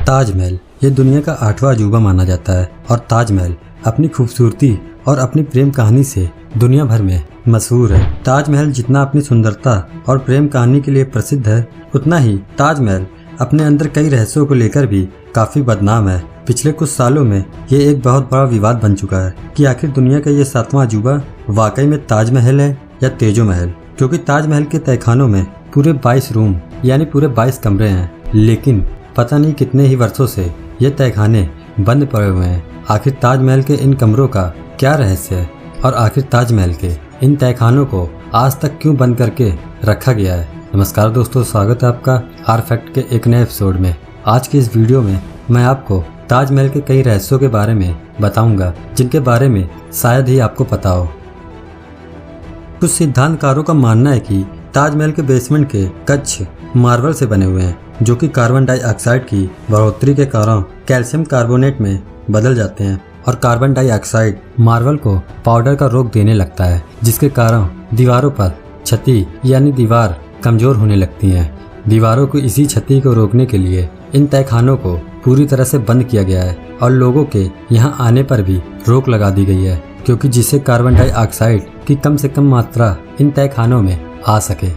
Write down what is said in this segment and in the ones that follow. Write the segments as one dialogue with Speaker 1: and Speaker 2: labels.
Speaker 1: ताजमहल ये दुनिया का 8वां अजूबा माना जाता है और ताजमहल अपनी खूबसूरती और अपनी प्रेम कहानी से दुनिया भर में मशहूर है। ताजमहल जितना अपनी सुंदरता और प्रेम कहानी के लिए प्रसिद्ध है, उतना ही ताजमहल अपने अंदर कई रहस्यों को लेकर भी काफी बदनाम है। पिछले कुछ सालों में ये एक बहुत बड़ा विवाद बन चुका है कि आखिर दुनिया का ये 7वां अजूबा वाकई में ताजमहल है या तेजो महल, क्योंकि ताजमहल के तहखानों में पूरे 22 रूम यानी पूरे 22 कमरे हैं, लेकिन पता नहीं कितने ही वर्षों से ये तहखाने बंद पड़े हुए हैं। आखिर ताजमहल के इन कमरों का क्या रहस्य है और आखिर ताजमहल के इन तहखानों को आज तक क्यों बंद करके रखा गया है। नमस्कार दोस्तों, स्वागत है आपका आर फैक्ट के एक नए एपिसोड में। आज की इस वीडियो में मैं आपको ताजमहल के कई रहस्यों के बारे में बताऊंगा, जिनके बारे में शायद ही आपको पता हो। कुछ सिद्धांतकारों का मानना है कि ताजमहल के बेसमेंट के कक्ष मार्बल से बने हुए हैं, जो कि कार्बन डाइऑक्साइड की बढ़ोतरी के कारण कैल्शियम कार्बोनेट में बदल जाते हैं और कार्बन डाइऑक्साइड मार्बल को पाउडर का रोक देने लगता है, जिसके कारण दीवारों पर क्षति यानी दीवार कमजोर होने लगती हैं। दीवारों को इसी क्षति को रोकने के लिए इन तहखानों को पूरी तरह से बंद किया गया है और लोगों के यहाँ आने पर भी रोक लगा दी गई है, क्योंकि जिससे कार्बन डाइऑक्साइड की कम से कम मात्रा इन तहखानों में आ सके।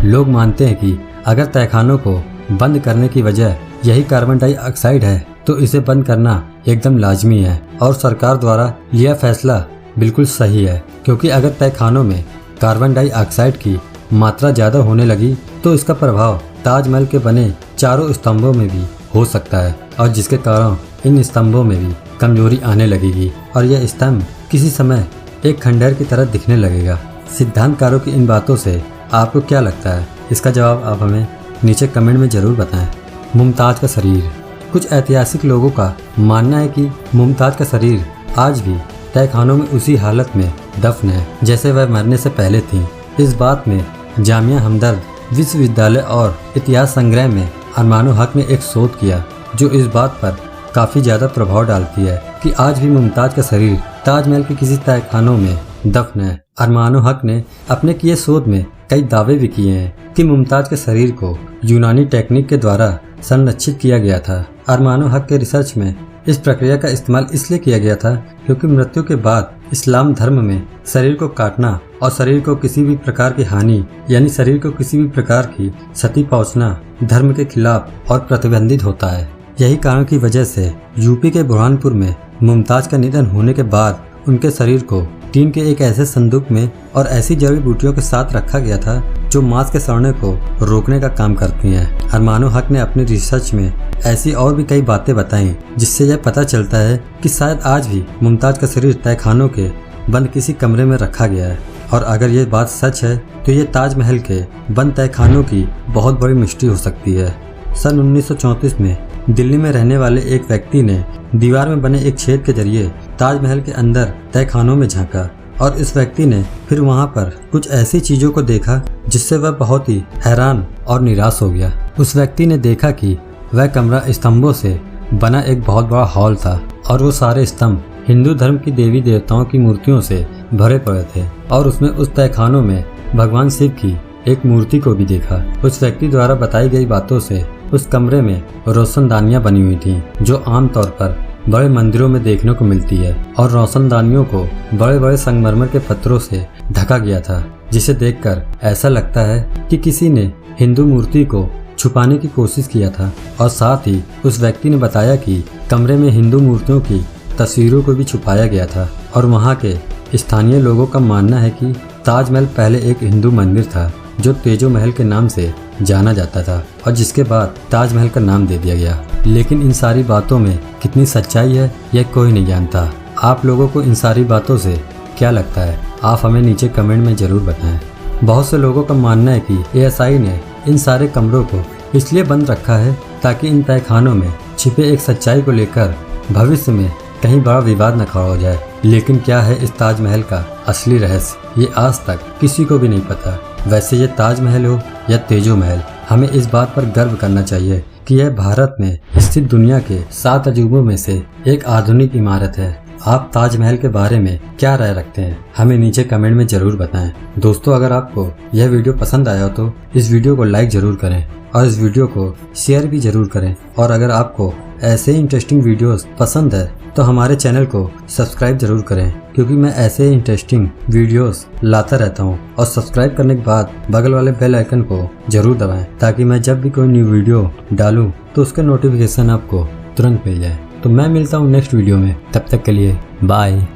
Speaker 1: लोग मानते हैं कि अगर तहखानों को बंद करने की वजह यही कार्बन डाइऑक्साइड है, तो इसे बंद करना एकदम लाजमी है और सरकार द्वारा लिया फैसला बिल्कुल सही है, क्योंकि अगर तहखानों में कार्बन डाइऑक्साइड की मात्रा ज्यादा होने लगी तो इसका प्रभाव ताजमहल के बने चारों स्तंभों में भी हो सकता है, और जिसके कारण इन स्तंभों में भी कमजोरी आने लगेगी और यह स्तंभ किसी समय एक खंडहर की तरह दिखने लगेगा। सिद्धांतकारों की इन बातों से आपको क्या लगता है? इसका जवाब आप हमें नीचे कमेंट में जरूर बताएं। मुमताज का शरीर। कुछ ऐतिहासिक लोगों का मानना है कि मुमताज का शरीर आज भी तहखानों में उसी हालत में दफन है जैसे वह मरने से पहले थी। इस बात में जामिया हमदर्द विश्वविद्यालय और इतिहास संग्रह में अरमानो हक ने एक शोध किया, जो इस बात पर काफी ज्यादा प्रभाव डालती है कि आज भी मुमताज का शरीर ताजमहल के किसी तहखानों में दफन है। अरमानो हक ने अपने किए शोध में कई दावे भी किए हैं कि मुमताज के शरीर को यूनानी टेक्निक के द्वारा संरक्षित किया गया था। अरमानो हक के रिसर्च में इस प्रक्रिया का इस्तेमाल इसलिए किया गया था क्योंकि मृत्यु के बाद इस्लाम धर्म में शरीर को काटना और शरीर को किसी भी प्रकार की हानि यानी शरीर को किसी भी प्रकार की क्षति पहुंचना धर्म के खिलाफ और प्रतिबंधित होता है। यही कारण की वजह से यूपी के बुरहानपुर में मुमताज का निधन होने के बाद उनके शरीर को टीन के एक ऐसे संदूक में और ऐसी जड़ी बूटियों के साथ रखा गया था जो मांस के सड़ने को रोकने का काम करती हैं। अरमानो हक ने अपनी रिसर्च में ऐसी और भी कई बातें बताई, जिससे यह पता चलता है कि शायद आज भी मुमताज का शरीर तहखानों के बंद किसी कमरे में रखा गया है। और अगर ये बात सच है तो ये ताजमहल के बंद तहखानों की बहुत बड़ी मिस्ट्री हो सकती है। सन 1934 में दिल्ली में रहने वाले एक व्यक्ति ने दीवार में बने एक छेद के जरिए ताजमहल के अंदर तहखानों में झांका और इस व्यक्ति ने फिर वहां पर कुछ ऐसी चीजों को देखा जिससे वह बहुत ही हैरान और निराश हो गया। उस व्यक्ति ने देखा कि वह कमरा स्तंभों से बना एक बहुत बड़ा हॉल था और वो सारे स्तंभ हिंदू धर्म की देवी देवताओं की मूर्तियों से भरे पड़े थे और उसने उस तहखानों में भगवान शिव की एक मूर्ति को भी देखा। उस व्यक्ति द्वारा बताई गई बातों से उस कमरे में रोशनदानियां बनी हुई थीं, जो आमतौर पर बड़े मंदिरों में देखने को मिलती है, और रोशनदानियों को बड़े बड़े संगमरमर के पत्थरों से ढका गया था, जिसे देखकर ऐसा लगता है कि किसी ने हिंदू मूर्ति को छुपाने की कोशिश किया था। और साथ ही उस व्यक्ति ने बताया कि कमरे में हिंदू मूर्तियों की तस्वीरों को भी छुपाया गया था। और वहाँ के स्थानीय लोगों का मानना है कि ताजमहल पहले एक हिंदू मंदिर था जो तेजो महल के नाम से जाना जाता था और जिसके बाद ताजमहल का नाम दे दिया गया। लेकिन इन सारी बातों में कितनी सच्चाई है यह कोई नहीं जानता। आप लोगों को इन सारी बातों से क्या लगता है? आप हमें नीचे कमेंट में जरूर बताएं। बहुत से लोगों का मानना है कि ASI ने इन सारे कमरों को इसलिए बंद रखा है ताकि इन तहखानों में छिपे एक सच्चाई को लेकर भविष्य में कहीं बड़ा विवाद न खड़ा हो जाए। लेकिन क्या है इस ताजमहल का असली रहस्य, ये आज तक किसी को भी नहीं पता। वैसे ये ताजमहल हो या तेजो महल, हमें इस बात पर गर्व करना चाहिए कि यह भारत में स्थित दुनिया के 7 अजूबों में से एक आधुनिक इमारत है। आप ताजमहल के बारे में क्या राय रखते हैं? हमें नीचे कमेंट में जरूर बताएं। दोस्तों, अगर आपको यह वीडियो पसंद आया हो तो इस वीडियो को लाइक जरूर करें और इस वीडियो को शेयर भी जरूर करें। और अगर आपको ऐसे ही इंटरेस्टिंग वीडियोस पसंद है तो हमारे चैनल को सब्सक्राइब जरूर करें, क्योंकि मैं ऐसे ही इंटरेस्टिंग वीडियोस लाता रहता हूं। और सब्सक्राइब करने के बाद बगल वाले बेल आइकन को जरूर दबाएं, ताकि मैं जब भी कोई न्यू वीडियो डालूं तो उसके नोटिफिकेशन आपको तुरंत मिल जाए। तो मैं मिलता हूं नेक्स्ट वीडियो में, तब तक के लिए बाय।